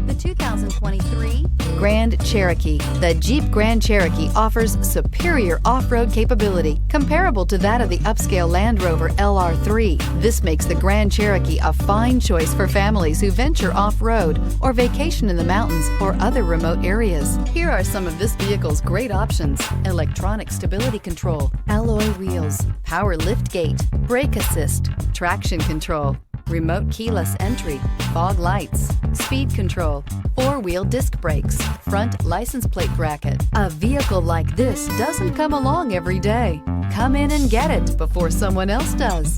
The 2023 Grand Cherokee. The Jeep Grand Cherokee offers superior off-road capability comparable to that of the upscale Land Rover LR3. This makes the Grand Cherokee a fine choice for families who venture off-road or vacation in the mountains or other remote areas. Here are some of this vehicle's great options: electronic stability control, alloy wheels, power lift gate, brake assist, traction control, remote keyless entry, fog lights, speed control, four-wheel disc brakes, front license plate bracket. A vehicle like this doesn't come along every day. Come in and get it before someone else does.